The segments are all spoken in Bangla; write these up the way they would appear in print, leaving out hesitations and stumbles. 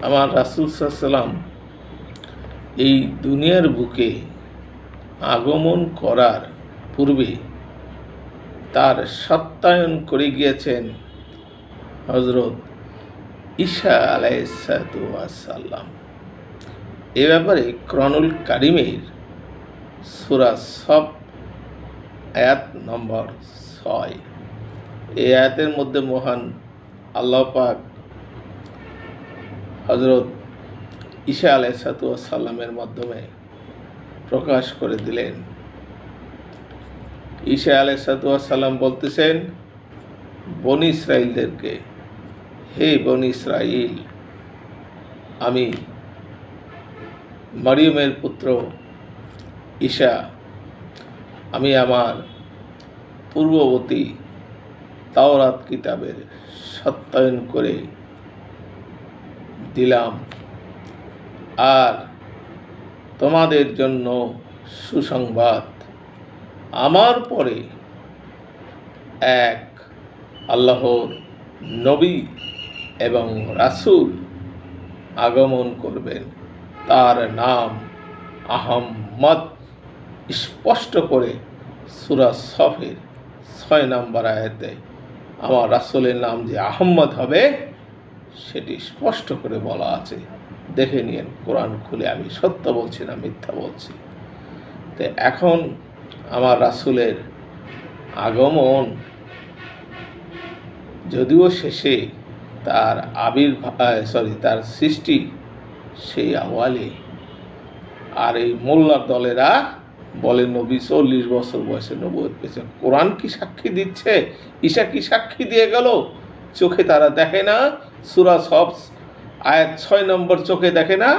আমার রাসূল সাল্লাল্লাহু এই দুনিয়ার বুকে আগমন করার পূর্বে তার সত্যায়ন করে গিয়েছেন হযরত ঈসা আলাইহিসসালাম। এ ব্যাপারে কোরআনুল কারীমের সূরা সফ আয়াত নম্বর 6, এই আয়াতের মধ্যে মহান আল্লাহ পাক হযরত ঈসা আলাইহিসসালামের মাধ্যমে প্রকাশ করে দিলেন। ঈসা আলাইহিসসালাম বলতেছেন বনি ইসরাইলদেরকে, হে বনি ইসরাইল, আমি মরিয়মের পুত্র ঈসা, আমি আমার পূর্ববর্তী তাওরাত কিতাবের সত্যায়ন করে দিলাম, আর তোমাদের জন্য সুসংবাদ, আমার পরে এক আল্লাহর নবী এবং রাসূল আগমন করবেন, তার নাম আহমদ। স্পষ্ট করে সূরা সফের 6 নম্বর আয়াতে আমার রাসূলের নাম যে আহমদ হবে সেটি স্পষ্ট করে বলা আছে। দেখে নিন কোরআন খুলে, আমি সত্য বলছি না মিথ্যা বলছি। তো এখন আমার রাসূলের আগমন যদিও শেষে তার তার সৃষ্টি সেই আওয়ালে, আর এই মোল্লার দলেরা বলে নবী 40 বছর বয়সে নবুয়ত পেয়েছেন। কোরআন কি সাক্ষী দিচ্ছে? ঈসা কি সাক্ষী দিয়ে গেল? চোখে তারা দেখে না? সূরা সফ আয়াত 6 নম্বর চোখে দেখে না?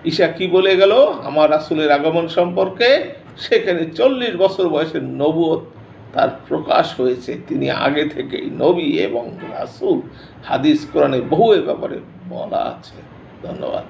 ঈসা কি বলে গেল আমার রাসূলের আগমন সম্পর্কে? সেখানে 40 বছর বয়সে নবুয়ত তার প্রকাশ হয়েছে। তিনি আগে থেকেই নবী এবং রাসূল। হাদিস কোরআনে বহু এ ব্যাপারে বলা আছে। ধন্যবাদ।